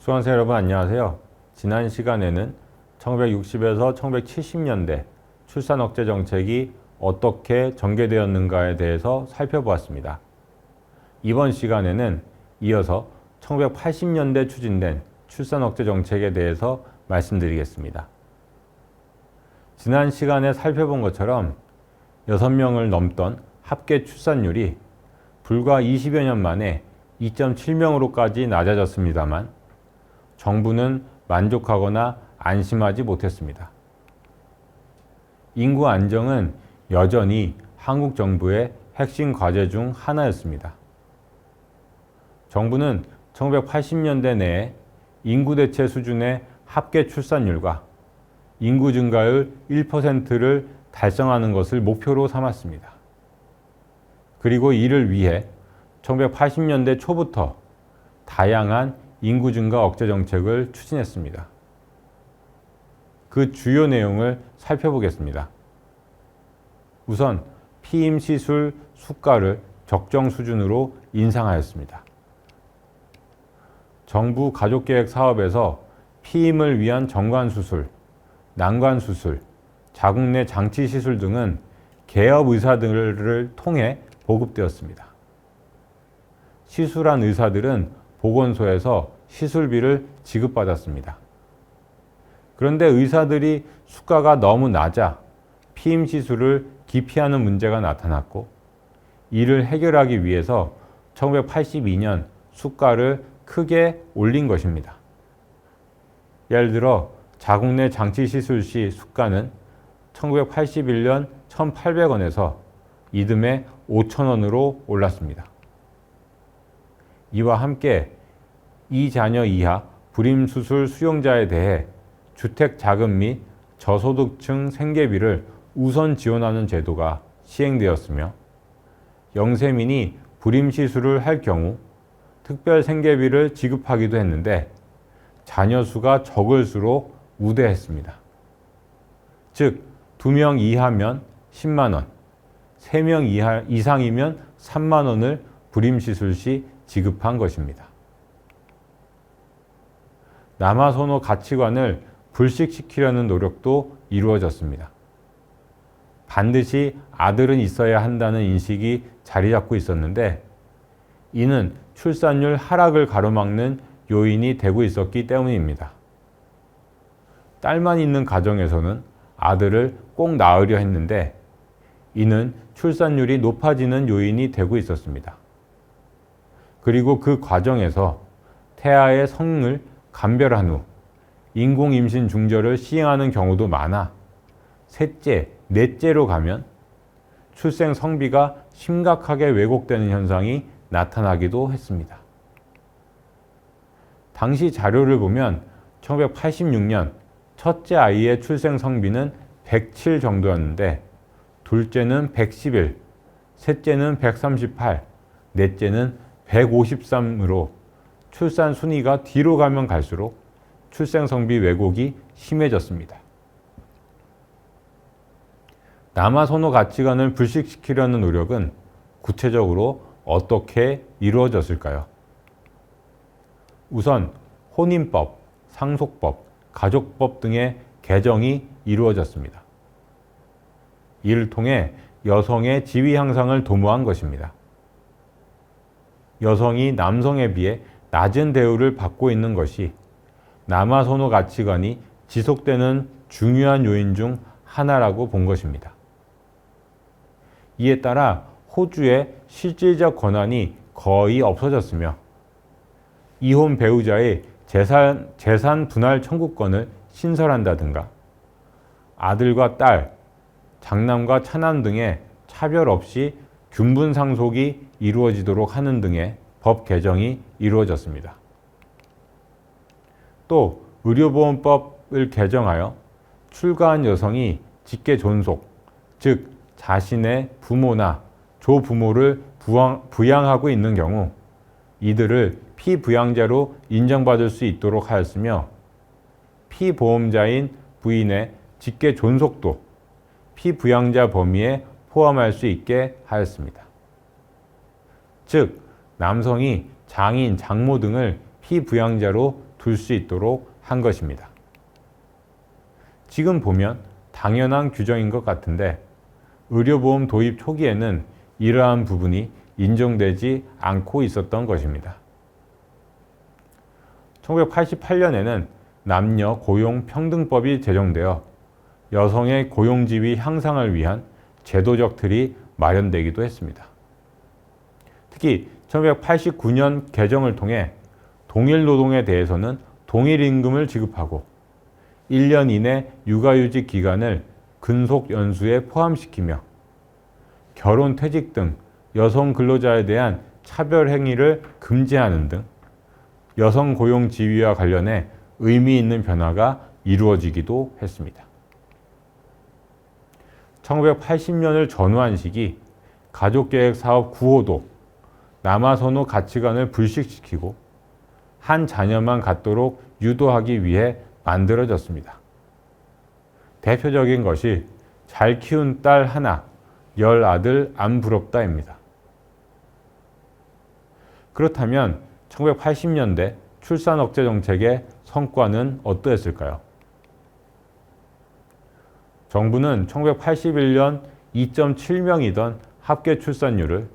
수강생 여러분 안녕하세요. 지난 시간에는 1960에서 1970년대 출산 억제 정책이 어떻게 전개되었는가에 대해서 살펴보았습니다. 이번 시간에는 이어서 1980년대 추진된 출산 억제 정책에 대해서 말씀드리겠습니다. 지난 시간에 살펴본 것처럼 6명을 넘던 합계 출산율이 불과 20여 년 만에 2.7명으로까지 낮아졌습니다만 정부는 만족하거나 안심하지 못했습니다. 인구 안정은 여전히 한국 정부의 핵심 과제 중 하나였습니다. 정부는 1980년대 내에 인구 대체 수준의 합계 출산율과 인구 증가율 1%를 달성하는 것을 목표로 삼았습니다. 그리고 이를 위해 1980년대 초부터 다양한 인구 증가 억제 정책을 추진했습니다. 그 주요 내용을 살펴보겠습니다. 우선 피임 시술 수가를 적정 수준으로 인상하였습니다. 정부 가족계획 사업에서 피임을 위한 정관수술, 난관수술, 자궁 내 장치 시술 등은 개업 의사들을 통해 보급되었습니다. 시술한 의사들은 보건소에서 시술비를 지급받았습니다. 그런데 의사들이 수가가 너무 낮아 피임 시술을 기피하는 문제가 나타났고, 이를 해결하기 위해서 1982년 수가를 크게 올린 것입니다. 예를 들어 자궁 내 장치 시술 시 수가는 1981년 1,800원에서 이듬해 5,000원으로 올랐습니다. 이와 함께 2자녀 이하 불임수술 수용자에 대해 주택자금 및 저소득층 생계비를 우선 지원하는 제도가 시행되었으며, 영세민이 불임시술을 할 경우 특별 생계비를 지급하기도 했는데 자녀 수가 적을수록 우대했습니다. 즉 2명 이하면 10만 원, 3명 이상이면 3만 원을 불임시술 시 지급한 것입니다. 남아선호 가치관을 불식시키려는 노력도 이루어졌습니다. 반드시 아들은 있어야 한다는 인식이 자리 잡고 있었는데, 이는 출산율 하락을 가로막는 요인이 되고 있었기 때문입니다. 딸만 있는 가정에서는 아들을 꼭 낳으려 했는데, 이는 출산율이 높아지는 요인이 되고 있었습니다. 그리고 그 과정에서 태아의 성을 감별한 후 인공임신 중절을 시행하는 경우도 많아 셋째, 넷째로 가면 출생 성비가 심각하게 왜곡되는 현상이 나타나기도 했습니다. 당시 자료를 보면 1986년 첫째 아이의 출생 성비는 107 정도였는데, 둘째는 111, 셋째는 138, 넷째는 153으로 출산 순위가 뒤로 가면 갈수록 출생 성비 왜곡이 심해졌습니다. 남아선호 가치관을 불식시키려는 노력은 구체적으로 어떻게 이루어졌을까요? 우선 혼인법, 상속법, 가족법 등의 개정이 이루어졌습니다. 이를 통해 여성의 지위 향상을 도모한 것입니다. 여성이 남성에 비해 낮은 대우를 받고 있는 것이 남아선호 가치관이 지속되는 중요한 요인 중 하나라고 본 것입니다. 이에 따라 호주의 실질적 권한이 거의 없어졌으며, 이혼 배우자의 재산 분할 청구권을 신설한다든가, 아들과 딸, 장남과 차남 등의 차별 없이 균분 상속이 이루어지도록 하는 등의 법 개정이 이루어졌습니다. 또 의료보험법을 개정하여 출가한 여성이 직계 존속, 즉 자신의 부모나 조부모를 부양하고 있는 경우 이들을 피부양자로 인정받을 수 있도록 하였으며, 피보험자인 부인의 직계 존속도 피부양자 범위에 포함할 수 있게 하였습니다. 즉 남성이 장인, 장모 등을 피부양자로 둘 수 있도록 한 것입니다. 지금 보면 당연한 규정인 것 같은데 의료보험 도입 초기에는 이러한 부분이 인정되지 않고 있었던 것입니다. 1988년에는 남녀 고용평등법이 제정되어 여성의 고용지위 향상을 위한 제도적 틀이 마련되기도 했습니다. 특히 1989년 개정을 통해 동일 노동에 대해서는 동일 임금을 지급하고 1년 이내 육아휴직 기간을 근속 연수에 포함시키며 결혼, 퇴직 등 여성 근로자에 대한 차별 행위를 금지하는 등 여성 고용 지위와 관련해 의미 있는 변화가 이루어지기도 했습니다. 1980년을 전후한 시기 가족계획 사업 9호도 남아선호 가치관을 불식시키고 한 자녀만 갖도록 유도하기 위해 만들어졌습니다. 대표적인 것이 잘 키운 딸 하나, 10아들 안 부럽다입니다. 그렇다면 1980년대 출산 억제 정책의 성과는 어떠했을까요? 정부는 1981년 2.7명이던 합계 출산율을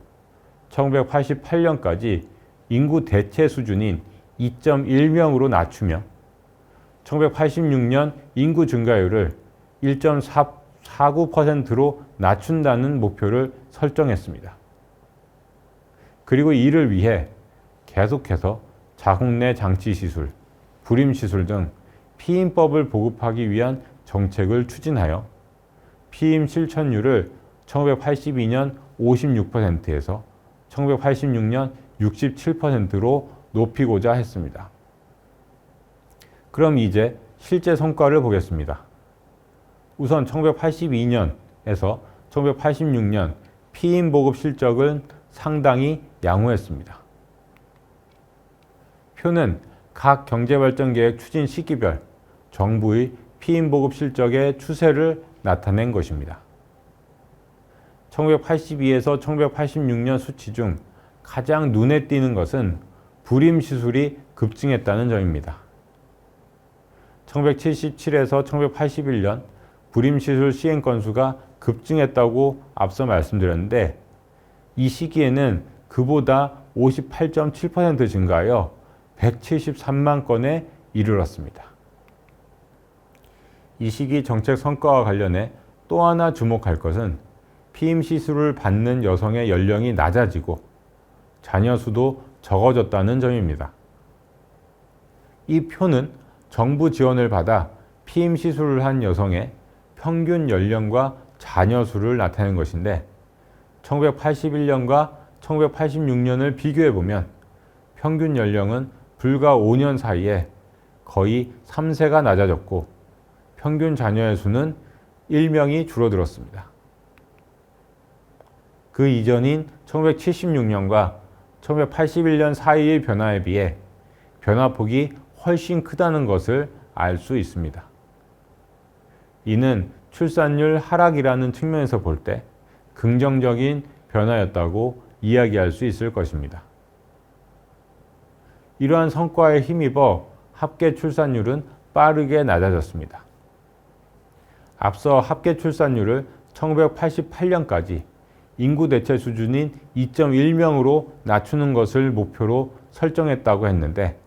1988년까지 인구 대체 수준인 2.1명으로 낮추며 1986년 인구 증가율을 1.49%로 낮춘다는 목표를 설정했습니다. 그리고 이를 위해 계속해서 자궁 내 장치 시술, 불임 시술 등 피임법을 보급하기 위한 정책을 추진하여 피임 실천율을 1982년 56%에서 1986년 67%로 높이고자 했습니다. 그럼 이제 실제 성과를 보겠습니다. 우선 1982년에서 1986년 피임 보급 실적은 상당히 양호했습니다. 표는 각 경제발전계획 추진 시기별 정부의 피임 보급 실적의 추세를 나타낸 것입니다. 1982에서 1986년 수치 중 가장 눈에 띄는 것은 불임 시술이 급증했다는 점입니다. 1977에서 1981년 불임 시술 시행 건수가 급증했다고 앞서 말씀드렸는데 이 시기에는 그보다 58.7% 증가하여 173만 건에 이르렀습니다. 이 시기 정책 성과와 관련해 또 하나 주목할 것은 피임 시술을 받는 여성의 연령이 낮아지고 자녀 수도 적어졌다는 점입니다. 이 표는 정부 지원을 받아 피임 시술을 한 여성의 평균 연령과 자녀 수를 나타낸 것인데 1981년과 1986년을 비교해 보면 평균 연령은 불과 5년 사이에 거의 3세가 낮아졌고 평균 자녀의 수는 1명이 줄어들었습니다. 그 이전인 1976년과 1981년 사이의 변화에 비해 변화폭이 훨씬 크다는 것을 알 수 있습니다. 이는 출산율 하락이라는 측면에서 볼 때 긍정적인 변화였다고 이야기할 수 있을 것입니다. 이러한 성과에 힘입어 합계 출산율은 빠르게 낮아졌습니다. 앞서 합계 출산율을 1988년까지 인구 대체 수준인 2.1명으로 낮추는 것을 목표로 설정했다고 했는데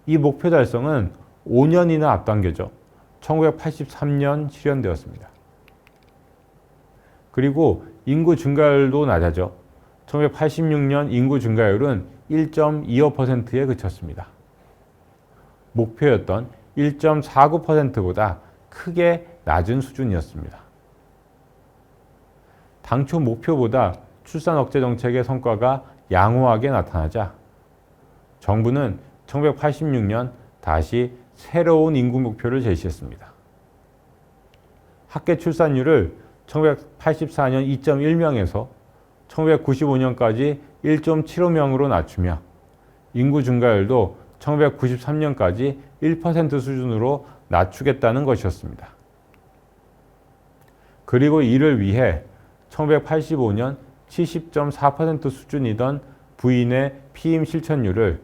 이 목표 달성은 5년이나 앞당겨져 1983년 실현되었습니다. 그리고 인구 증가율도 낮아져 1986년 인구 증가율은 1.25%에 그쳤습니다. 목표였던 1.49%보다 크게 낮은 수준이었습니다. 당초 목표보다 출산 억제 정책의 성과가 양호하게 나타나자 정부는 1986년 다시 새로운 인구 목표를 제시했습니다. 합계 출산율을 1984년 2.1명에서 1995년까지 1.75명으로 낮추며 인구 증가율도 1993년까지 1% 수준으로 낮추겠다는 것이었습니다. 그리고 이를 위해 1985년 70.4% 수준이던 부인의 피임 실천율을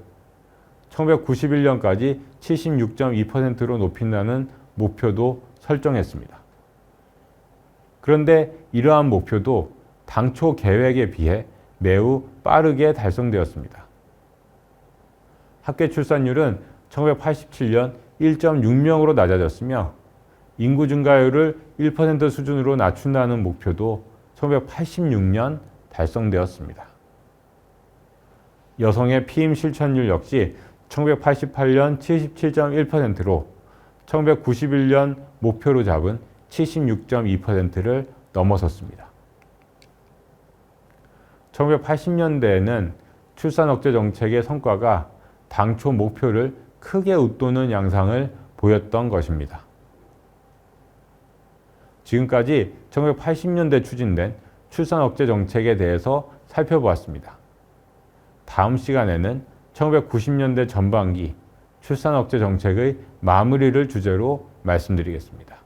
1991년까지 76.2%로 높인다는 목표도 설정했습니다. 그런데 이러한 목표도 당초 계획에 비해 매우 빠르게 달성되었습니다. 합계 출산율은 1987년 1.6명으로 낮아졌으며 인구 증가율을 1% 수준으로 낮춘다는 목표도 1986년 달성되었습니다. 여성의 피임 실천율 역시 1988년 77.1%로 1991년 목표로 잡은 76.2%를 넘어섰습니다. 1980년대에는 출산 억제 정책의 성과가 당초 목표를 크게 웃도는 양상을 보였던 것입니다. 지금까지 1980년대 추진된 출산 억제 정책에 대해서 살펴보았습니다. 다음 시간에는 1990년대 전반기 출산 억제 정책의 마무리를 주제로 말씀드리겠습니다.